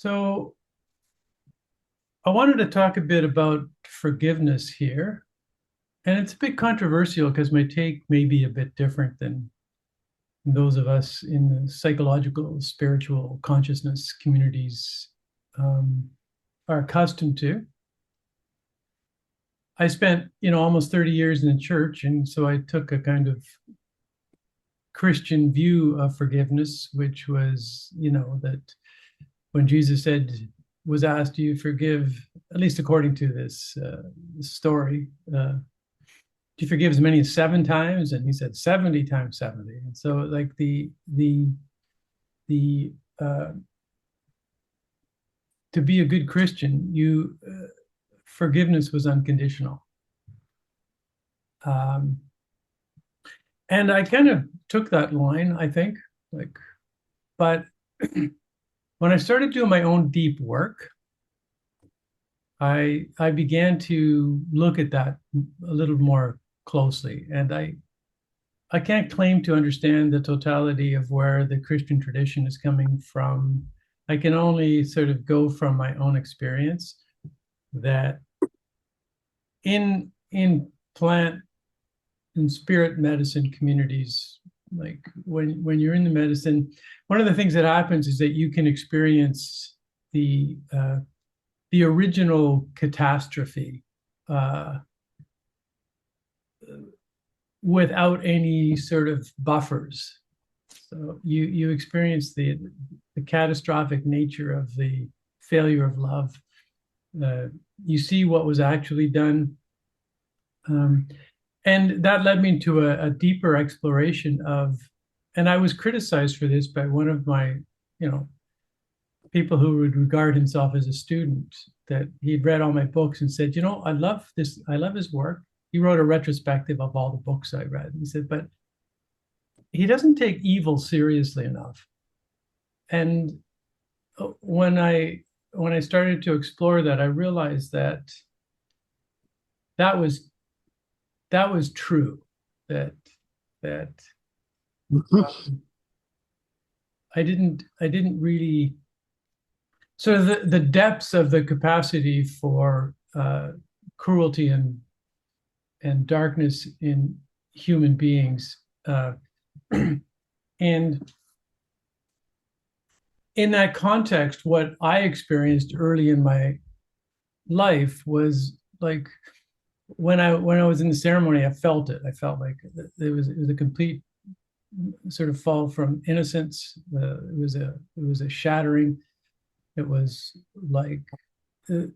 So I wanted to talk a bit about forgiveness here. And it's a bit controversial because my take may be a bit different than those of us in the psychological, spiritual consciousness communities um, are accustomed to. I spent, almost 30 years in the church, and so I took a kind of Christian view of forgiveness, which was, that when Jesus was asked, "Do you forgive?" At least according to this story, "Do you forgive as many as 7 times?" And he said 70 times 70. And so, like the to be a good Christian, you forgiveness was unconditional. Um, and I kind of took that line, I think, but when I started doing my own deep work, I began to look at that a little more closely, and I can't claim to understand the totality of where the Christian tradition is coming from. I can only sort of go from my own experience that in plant and spirit medicine communities, like when you're in the medicine, one of the things that happens is that you can experience the original catastrophe uh, without any sort of buffers. So you experience the catastrophic nature of the failure of love. You see what was actually done, and that led me to a deeper exploration of. And I was criticized for this by one of my, people who would regard himself as a student. That he'd read all my books and said, "I love this. I love his work." He wrote a retrospective of all the books I read. He said, "But he doesn't take evil seriously enough." And when I started to explore that, I realized that was that was true. That um, I didn't really sort of the depths of the capacity for cruelty and darkness in human beings. And in that context, what I experienced early in my life was like when I was in the ceremony, I felt it. I felt like it was a complete sort of fall from innocence. It was a shattering. It was like uh,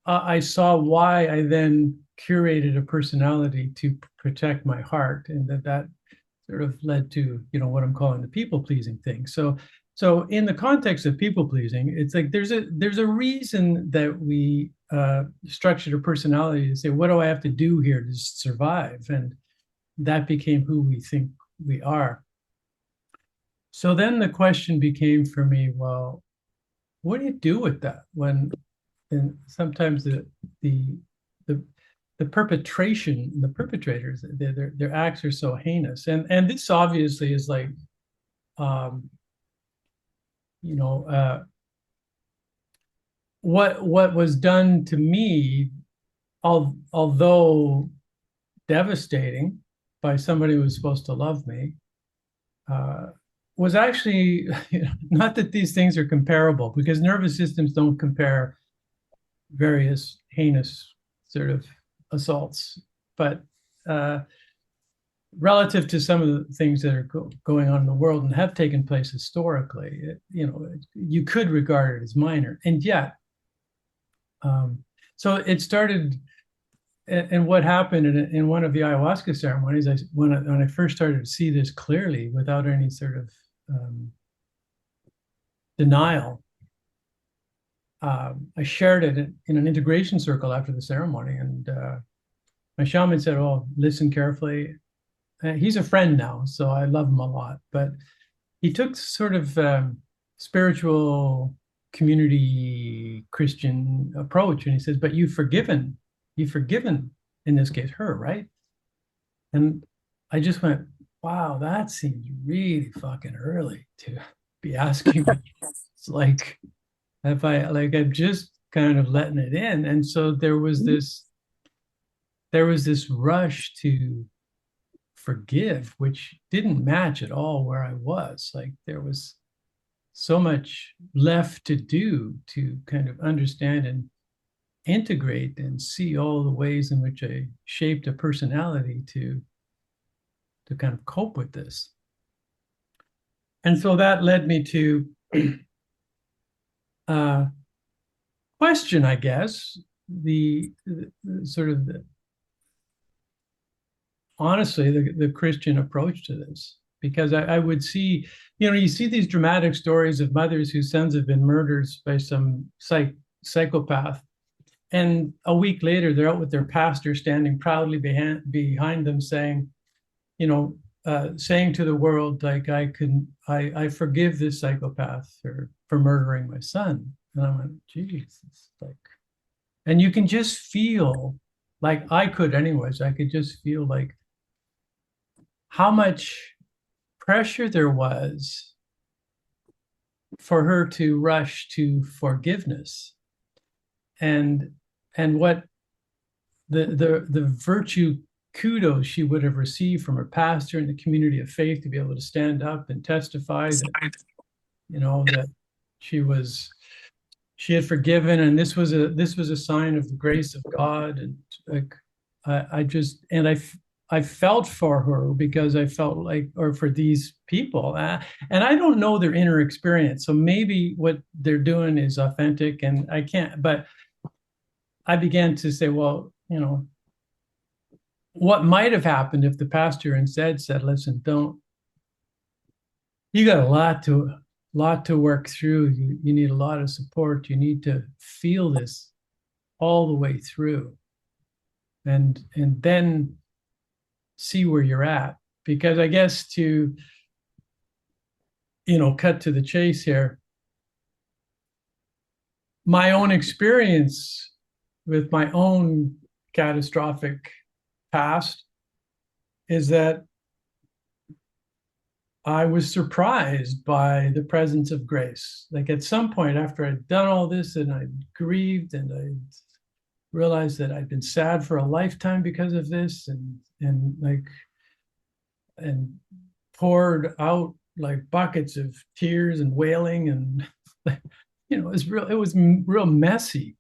I saw why I then curated a personality to protect my heart, and that sort of led to what I'm calling the people pleasing thing. So in the context of people pleasing, it's like there's a reason that we structured a personality to say, what do I have to do here to survive? And that became who we think we are. So then the question became for me, well, what do you do with that when and sometimes the the the perpetrators, their acts are so heinous, and this obviously is like um, you know what was done to me, although devastating by somebody who was supposed to love me, uh, was actually not that these things are comparable because nervous systems don't compare various heinous sort of assaults, but uh, relative to some of the things that are going on in the world and have taken place historically, you could regard it as minor, and yet, um, so it started. And what happened in one of the ayahuasca ceremonies, when I first started to see this clearly without any sort of denial, I shared it in an integration circle after the ceremony, and my shaman said, "Oh, listen carefully." He's a friend now, so I love him a lot. But he took sort of spiritual community Christian approach, and he says, "But you've forgiven in this case her, right?" And I just went, "Wow, that seems really fucking early to be asking." It's like If I like, I'm just kind of letting it in. And so there was this rush to forgive, which didn't match at all where I was. Like there was so much left to do to kind of understand and integrate and see all the ways in which I shaped a personality to kind of cope with this. And so that led me to uh, question, I guess, the sort of honestly the Christian approach to this. Because I would see, you see these dramatic stories of mothers whose sons have been murdered by some psychopath. And a week later, they're out with their pastor standing proudly behind them saying, saying to the world, like, I forgive this psychopath for murdering my son. And I went, geez, it's like, and you can just feel, like I could anyways, I could just feel like how much pressure there was for her to rush to forgiveness, and what the virtue kudos she would have received from her pastor and the community of faith to be able to stand up and testify that that she was she had forgiven, and this was a sign of the grace of God. And like I just and I felt for her because I felt like, or for these people, and I don't know their inner experience, so maybe what they're doing is authentic, and I can't. But I began to say, well, what might have happened if the pastor instead said, listen, don't, you got a lot to work through. You need a lot of support. You need to feel this all the way through, and then see where you're at. Because I guess to, cut to the chase here, my own experience with my own catastrophic past is that I was surprised by the presence of grace. Like at some point after I'd done all this and I grieved and I realized that I'd been sad for a lifetime because of this, and poured out like buckets of tears and wailing, and it was real messy.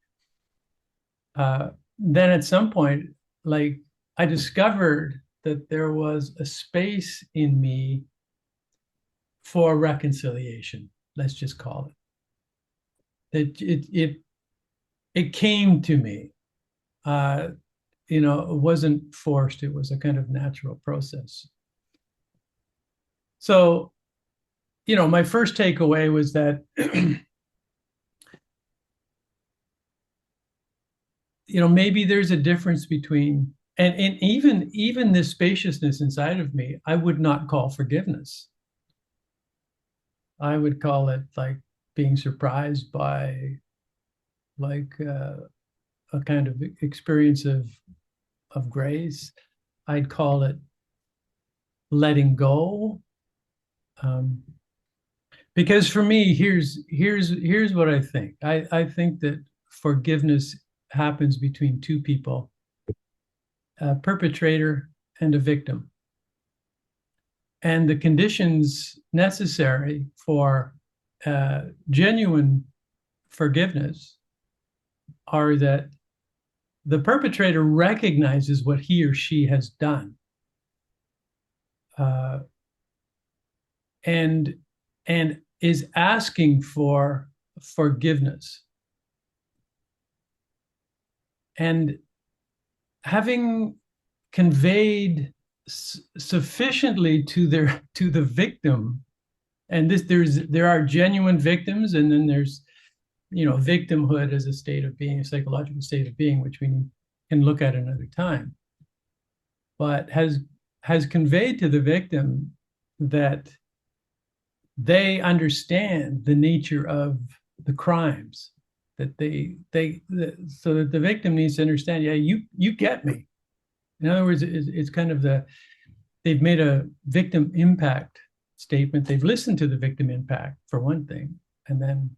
Then at some point, like I discovered that there was a space in me for reconciliation. Let's just call it that. It came to me. It wasn't forced. It was a kind of natural process. So, my first takeaway was that maybe there's a difference between, and even this spaciousness inside of me, I would not call forgiveness. I would call it like being surprised by like a kind of experience of grace. I'd call it letting go. Because for me, here's what I think. I think that forgiveness happens between two people, a perpetrator and a victim. And the conditions necessary for genuine forgiveness are that the perpetrator recognizes what he or she has done, and is asking for forgiveness, and having conveyed sufficiently to the victim. And there are genuine victims, and then there's victimhood as a state of being, a psychological state of being, which we can look at another time. But has conveyed to the victim that they understand the nature of the crimes, that so that the victim needs to understand, yeah, you get me. In other words, it's kind of they've made a victim impact statement. They've listened to the victim impact, for one thing, and then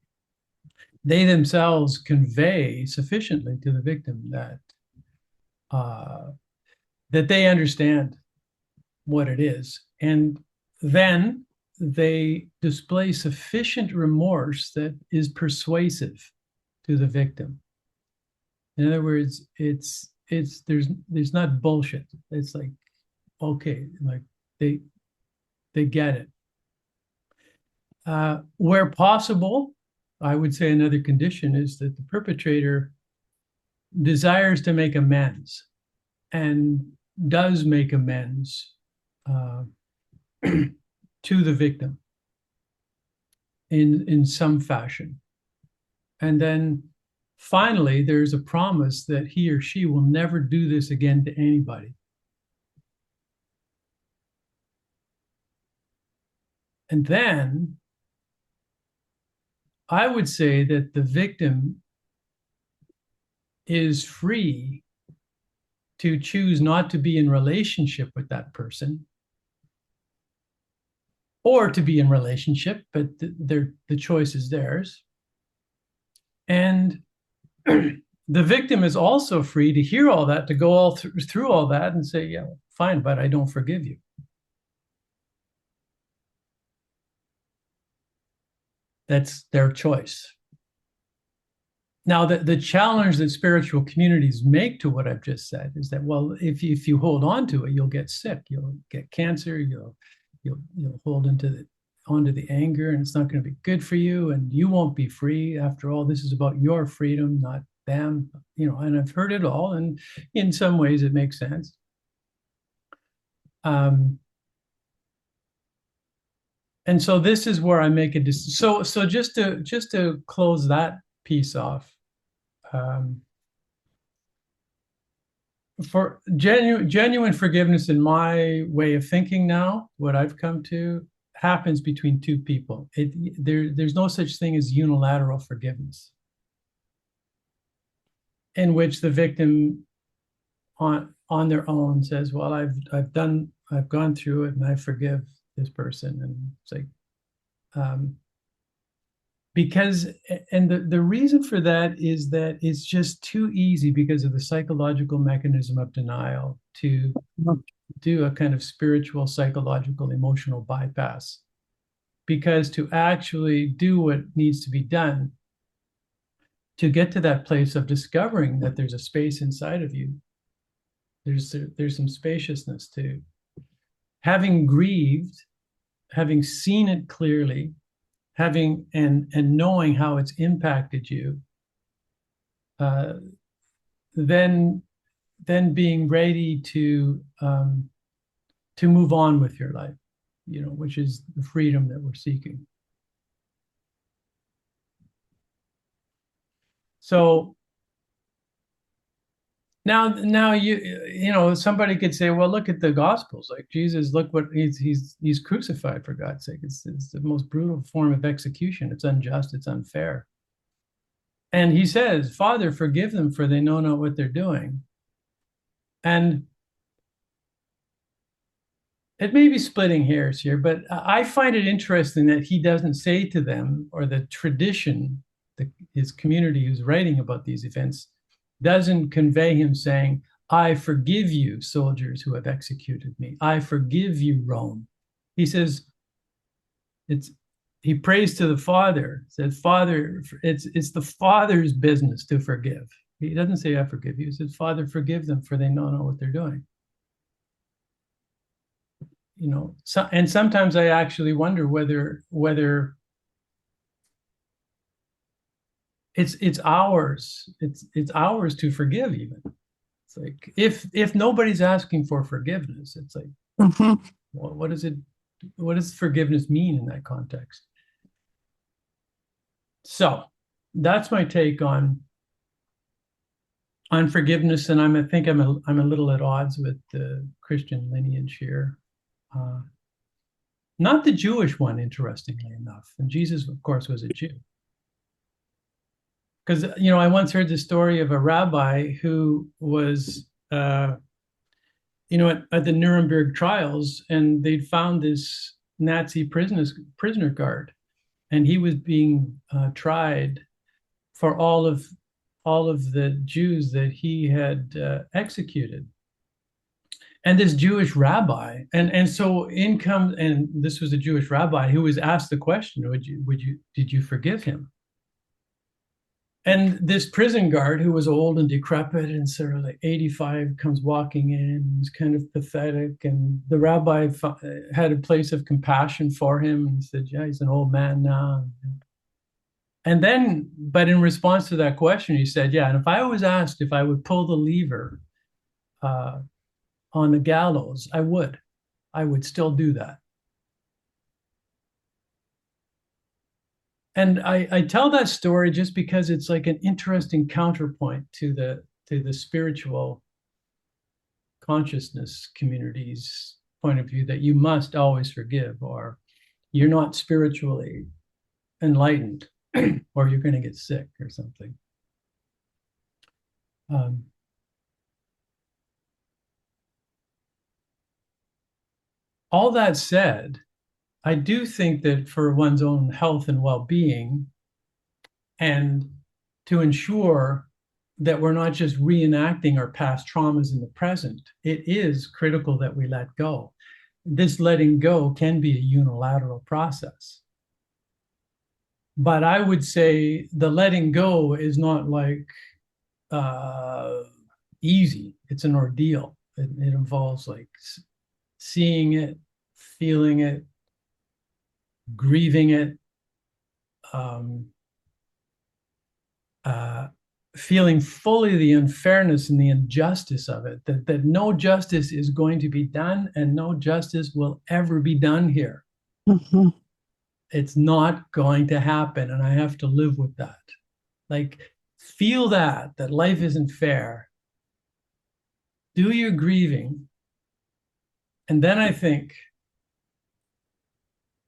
they themselves convey sufficiently to the victim uh, that they understand what it is. And then they display sufficient remorse that is persuasive to the victim. In other words, it's there's not bullshit. It's like, okay, like they they get it. Where possible, I would say another condition is that the perpetrator desires to make amends and does make amends uh, to the victim in some fashion. And then finally, there's a promise that he or she will never do this again to anybody. And then I would say that the victim is free to choose not to be in relationship with that person or to be in relationship, but the choice is theirs. And the victim is also free to hear all that, to go all through all that and say, yeah, fine, but I don't forgive you. That's their choice. Now, the challenge that spiritual communities make to what I've just said is that, well, if you hold on to it, you'll get sick, you'll get cancer, you'll hold onto the anger, and it's not going to be good for you, and you won't be free. After all, this is about your freedom, not them. And I've heard it all, and in some ways, it makes sense. And so this is where I make a decision. So just to close that piece off. Um, for genuine forgiveness, in my way of thinking now, what I've come to happens between two people. There's no such thing as unilateral forgiveness, in which the victim on their own says, well, I've gone through it and I forgive this person. And it's like, because, and the reason for that is that it's just too easy because of the psychological mechanism of denial to do a kind of spiritual, psychological, emotional bypass. Because to actually do what needs to be done to get to that place of discovering that there's a space inside of you, there's some spaciousness to having grieved, having seen it clearly, having and knowing how it's impacted you, uh, then being ready to move on with your life, which is the freedom that we're seeking. So now somebody could say, well, look at the Gospels, like Jesus, look what he's crucified, for God's sake. It's the most brutal form of execution. It's unjust, it's unfair. And he says, Father, forgive them, for they know not what they're doing. And it may be splitting hairs here, but I find it interesting that he doesn't say to them, or the tradition, his community who's writing about these events, doesn't convey him saying, I forgive you, soldiers who have executed me. I forgive you, Rome. He says, he prays to the Father, says, Father, it's the Father's business to forgive. He doesn't say, I forgive you. He says, Father, forgive them, for they don't know what they're doing. And sometimes I actually wonder whether it's ours to forgive. Even it's like, if nobody's asking for forgiveness, it's like, well, what does forgiveness mean in that context? So that's my take on forgiveness, and I think I'm a little at odds with the Christian lineage here. Not the Jewish one, interestingly enough. And Jesus, of course, was a Jew. Because, I once heard the story of a rabbi who was, at the Nuremberg trials, and they'd found this Nazi prisoner guard, and he was being tried for all of the Jews that he had executed. And this Jewish rabbi, and so in comes, and this was a Jewish rabbi who was asked the question, did you forgive him? And this prison guard, who was old and decrepit and sort of like 85, comes walking in. He's kind of pathetic. And the rabbi had a place of compassion for him and said, yeah, he's an old man now. And then, but in response to that question, he said, yeah, and if I was asked if I would pull the lever on the gallows, I would. I would still do that. And I tell that story just because it's like an interesting counterpoint to the spiritual consciousness community's point of view that you must always forgive, or you're not spiritually enlightened, or you're going to get sick or something. All that said, I do think that for one's own health and well-being, and to ensure that we're not just reenacting our past traumas in the present, it is critical that we let go. This letting go can be a unilateral process. But I would say the letting go is not like easy. It's an ordeal. It involves like seeing it, feeling it, grieving it, feeling fully the unfairness and the injustice of it, that no justice is going to be done and no justice will ever be done here. Mm-hmm. It's not going to happen, and I have to live with that. Like, feel that life isn't fair. Do your grieving. And then I think,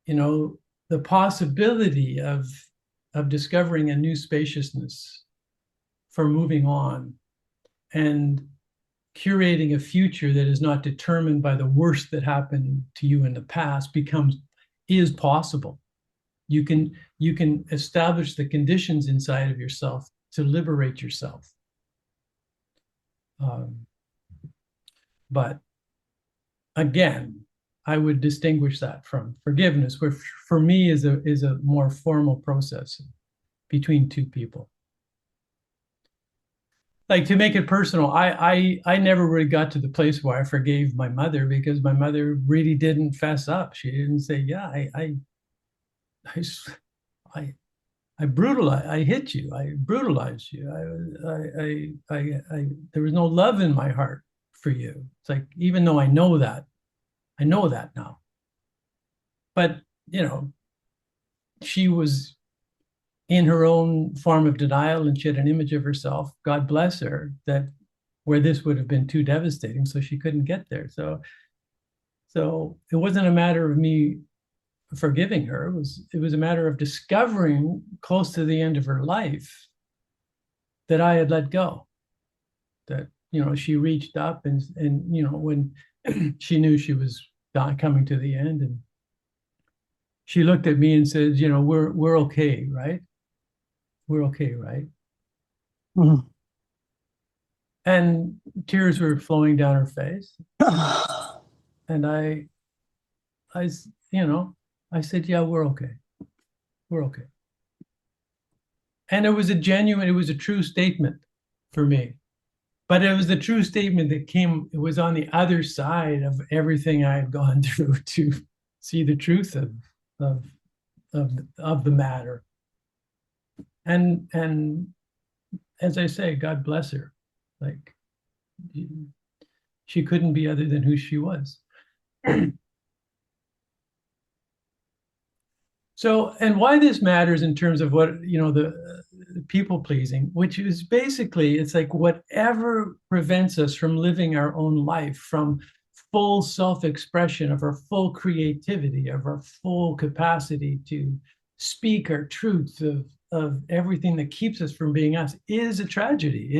the possibility of discovering a new spaciousness for moving on and curating a future that is not determined by the worst that happened to you in the past is possible. You can establish the conditions inside of yourself to liberate yourself. But again, I would distinguish that from forgiveness, which for me is a more formal process between two people. Like, to make it personal, I never really got to the place where I forgave my mother, because my mother really didn't fess up. She didn't say, yeah, I brutalized, I hit you, I brutalized you. There was no love in my heart for you. It's like, even though I know that now. But, she was in her own form of denial, and she had an image of herself, God bless her, that where this would have been too devastating, so she couldn't get there. So it wasn't a matter of me forgiving her. It was a matter of discovering close to the end of her life that I had let go. That, she reached up and when she knew she was coming to the end, and she looked at me and said, we're okay, right? We're okay, right? Mm-hmm. And tears were flowing down her face. And I said, yeah, we're okay. We're okay. And it was a true statement for me. But it was the true statement it was on the other side of everything I had gone through to see the truth of the matter. And as I say, God bless her. Like, she couldn't be other than who she was. So, and why this matters in terms of what, the people pleasing, which is basically, it's like whatever prevents us from living our own life, from full self-expression, of our full creativity, of our full capacity to speak our truth, of everything that keeps us from being us, is a tragedy,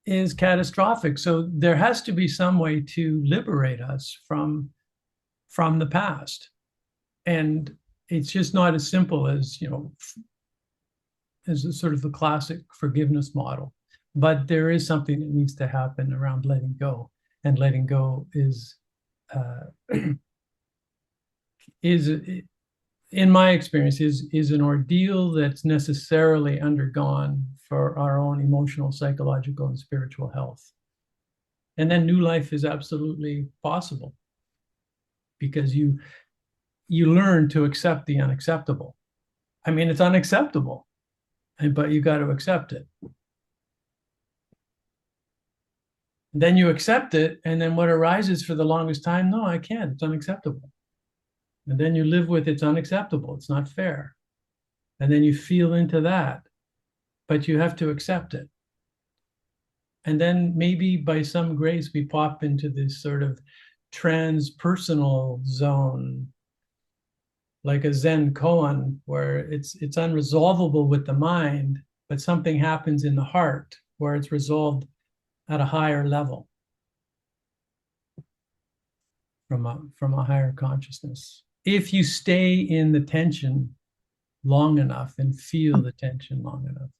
is catastrophic. So there has to be some way to liberate us from the past. And it's just not as simple as, as a sort of the classic forgiveness model. But there is something that needs to happen around letting go, and letting go uh, is in my experience is an ordeal that's necessarily undergone for our own emotional, psychological, and spiritual health. And then new life is absolutely possible because you learn to accept the unacceptable. I mean, it's unacceptable, but you got to accept it. Then you accept it, and then what arises for the longest time, no, I can't, it's unacceptable. And then you live with it's unacceptable, it's not fair. And then you feel into that, but you have to accept it. And then maybe by some grace, we pop into this sort of transpersonal zone, like a Zen koan, where it's unresolvable with the mind, but something happens in the heart where it's resolved at a higher level from a higher consciousness. If you stay in the tension long enough and feel the tension long enough.